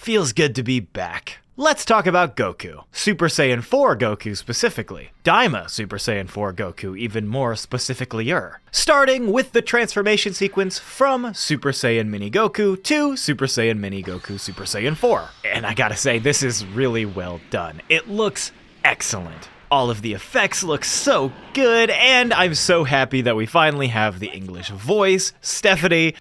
Feels good to be back. Let's talk about Goku. Super Saiyan 4 Goku specifically. Daima Super Saiyan 4 Goku even more specifically-er. Starting with the transformation sequence from Super Saiyan Mini Goku to Super Saiyan Mini Goku Super Saiyan 4. And I gotta say, this is really well done. It looks excellent. All of the effects look so good, and I'm so happy that we finally have the English voice. Stephanie,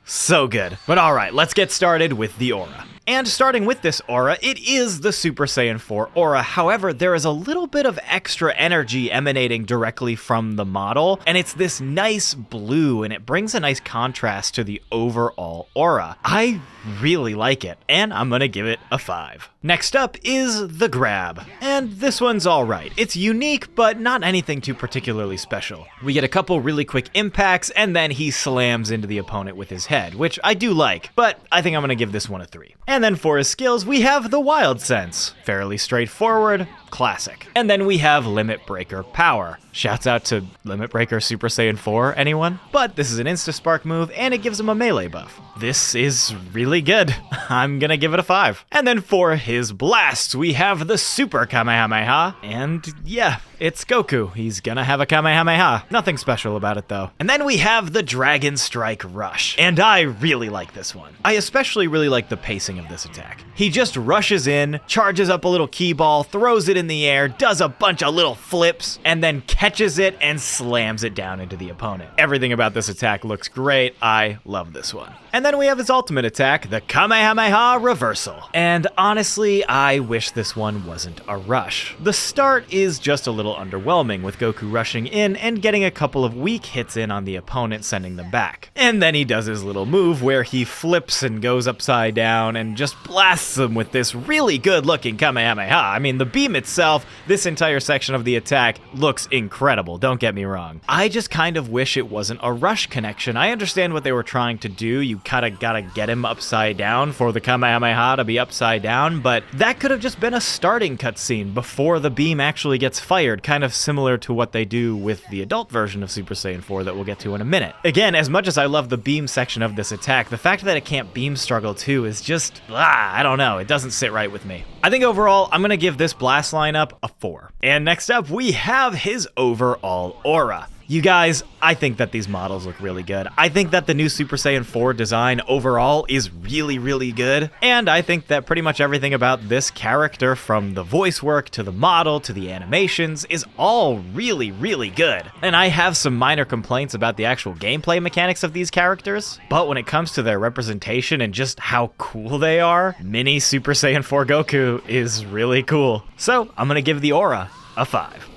so good. But alright, let's get started with the aura. And starting with this aura, it is the Super Saiyan 4 aura. However, there is a little bit of extra energy emanating directly from the model, and it's this nice blue, and it brings a nice contrast to the overall aura. I really like it, and I'm gonna give it a 5. Next up is the grab, and this one's alright. It's unique, but not anything too particularly special. We get a couple really quick impacts, and then he slams into the opponent with his head, which I do like, but I think I'm gonna give this one a 3. And then for his skills, we have the Wild Sense. Fairly straightforward, classic. And then we have Limit Breaker Power. Shouts out to Limit Breaker Super Saiyan 4, anyone? But this is an Insta-Spark move, and it gives him a melee buff. This is really good. I'm gonna give it a 5. And then for his blasts, we have the Super Kamehameha. And yeah, it's Goku. He's gonna have a Kamehameha. Nothing special about it though. And then we have the Dragon Strike Rush. And I really like this one. I especially really like the pacing of this attack. He just rushes in, charges up a little key ball, throws it in the air, does a bunch of little flips, and then catches it and slams it down into the opponent. Everything about this attack looks great. I love this one. And then we have his ultimate attack, the Kamehameha Reversal. And honestly, I wish this one wasn't a rush. The start is just a little underwhelming with Goku rushing in and getting a couple of weak hits in on the opponent, sending them back. And then he does his little move where he flips and goes upside down and just blasts them with this really good looking Kamehameha. I mean, the beam itself, this entire section of the attack looks incredible, don't get me wrong. I just kind of wish it wasn't a rush connection. I understand what they were trying to do. You kinda gotta get him upside down for the Kamehameha to be upside down, but that could have just been a starting cutscene before the beam actually gets fired, kind of similar to what they do with the adult version of Super Saiyan 4 that we'll get to in a minute. Again, as much as I love the beam section of this attack, the fact that it can't beam struggle too is just, I don't know, it doesn't sit right with me. I think overall, I'm gonna give this blast lineup a 4. And next up, we have his overall aura. You guys, I think that these models look really good. I think that the new Super Saiyan 4 design overall is really, really good. And I think that pretty much everything about this character, from the voice work to the model to the animations, is all really, really good. And I have some minor complaints about the actual gameplay mechanics of these characters, but when it comes to their representation and just how cool they are, Mini Super Saiyan 4 Goku is really cool. So I'm gonna give the aura a 5.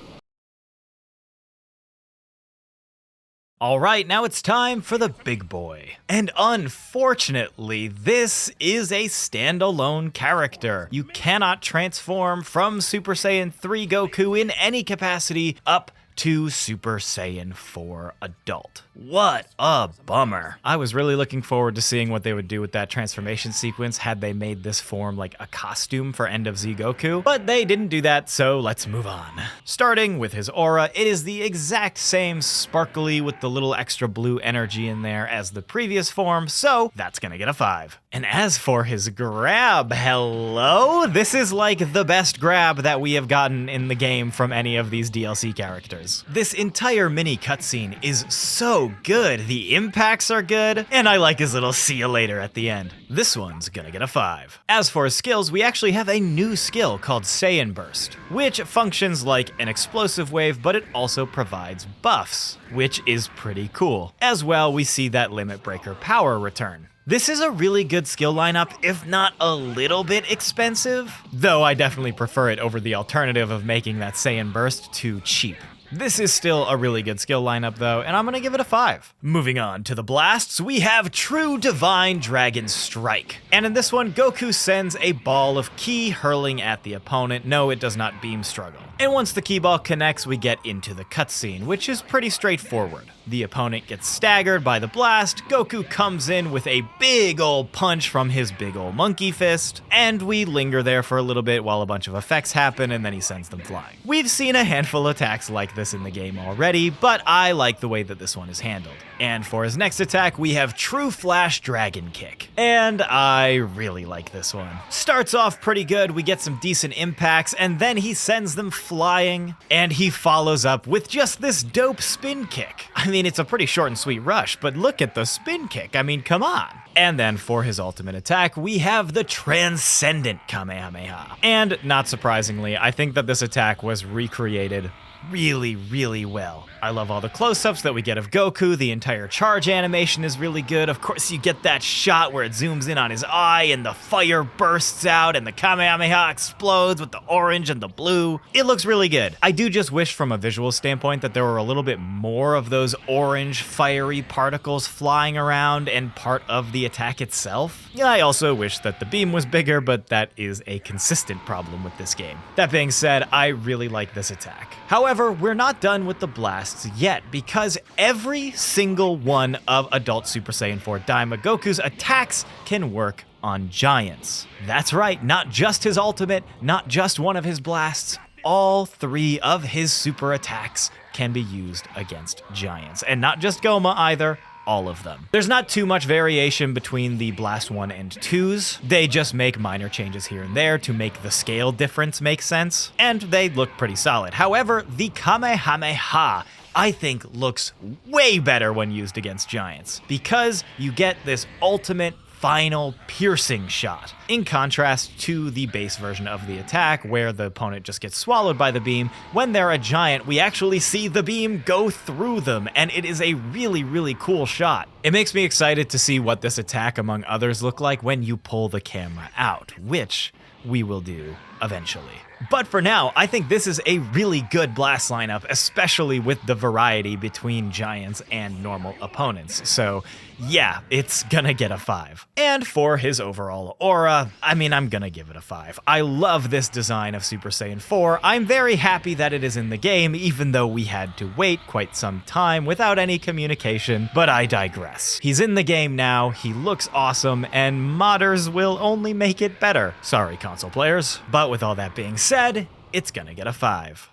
Alright, now it's time for the big boy. And unfortunately, this is a standalone character. You cannot transform from Super Saiyan 3 Goku in any capacity up to Super Saiyan 4 Adult. What a bummer. I was really looking forward to seeing what they would do with that transformation sequence had they made this form like a costume for End of Z Goku, but they didn't do that, so let's move on. Starting with his aura, it is the exact same sparkly with the little extra blue energy in there as the previous form, so that's gonna get a 5. And as for his grab, hello? This is like the best grab that we have gotten in the game from any of these DLC characters. This entire mini cutscene is so good. The impacts are good, and I like his little see you later at the end. This one's gonna get a 5. As for his skills, we actually have a new skill called Saiyan Burst, which functions like an explosive wave, but it also provides buffs, which is pretty cool. As well, we see that Limit Breaker Power return. This is a really good skill lineup, if not a little bit expensive, though I definitely prefer it over the alternative of making that Saiyan Burst too cheap. This is still a really good skill lineup though, and I'm gonna give it a 5. Moving on to the blasts, we have True Divine Dragon Strike. And in this one, Goku sends a ball of ki hurling at the opponent. No, it does not beam struggle. And once the ki ball connects, we get into the cutscene, which is pretty straightforward. The opponent gets staggered by the blast, Goku comes in with a big ol' punch from his big ol' monkey fist, and we linger there for a little bit while a bunch of effects happen and then he sends them flying. We've seen a handful of attacks like this in the game already, but I like the way that this one is handled. And for his next attack, we have True Flash Dragon Kick. And I really like this one. Starts off pretty good, we get some decent impacts, and then he sends them flying, and he follows up with just this dope spin kick. I mean, it's a pretty short and sweet rush, but look at the spin kick, I mean, come on. And then for his ultimate attack, we have the Transcendent Kamehameha. And not surprisingly, I think that this attack was recreated really, really well. I love all the close-ups that we get of Goku. The entire charge animation is really good. Of course, you get that shot where it zooms in on his eye and the fire bursts out and the Kamehameha explodes with the orange and the blue. It looks really good. I do just wish from a visual standpoint that there were a little bit more of those orange fiery particles flying around and part of the attack itself. I also wish that the beam was bigger, but that is a consistent problem with this game. That being said, I really like this attack. However, we're not done with the blasts yet, because every single one of Adult Super Saiyan 4 Daima Goku's attacks can work on giants. That's right, not just his ultimate, not just one of his blasts, all 3 of his super attacks can be used against giants. And not just Goma either, all of them. There's not too much variation between the Blast 1 and 2s. They just make minor changes here and there to make the scale difference make sense, and they look pretty solid. However, the Kamehameha, I think, looks way better when used against giants, because you get this ultimate final piercing shot, in contrast to the base version of the attack where the opponent just gets swallowed by the beam. When they're a giant, we actually see the beam go through them, and it is a really, really cool shot. It makes me excited to see what this attack, among others, look like when you pull the camera out, which we will do eventually. But for now, I think this is a really good blast lineup, especially with the variety between giants and normal opponents. So yeah, it's gonna get a 5. And for his overall aura, I mean, I'm gonna give it a 5. I love this design of Super Saiyan 4. I'm very happy that it is in the game, even though we had to wait quite some time without any communication, but I digress. He's in the game now, he looks awesome, and modders will only make it better. Sorry, console players. But with all that being said, it's gonna get a 5.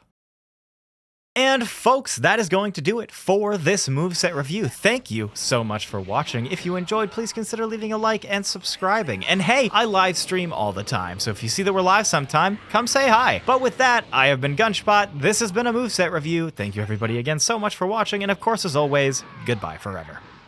And folks, that is going to do it for this moveset review. Thank you so much for watching. If you enjoyed, please consider leaving a like and subscribing. And hey, I live stream all the time, so if you see that we're live sometime, come say hi. But with that, I have been Gunshot. This has been a moveset review. Thank you everybody again so much for watching, and of course, as always, goodbye forever.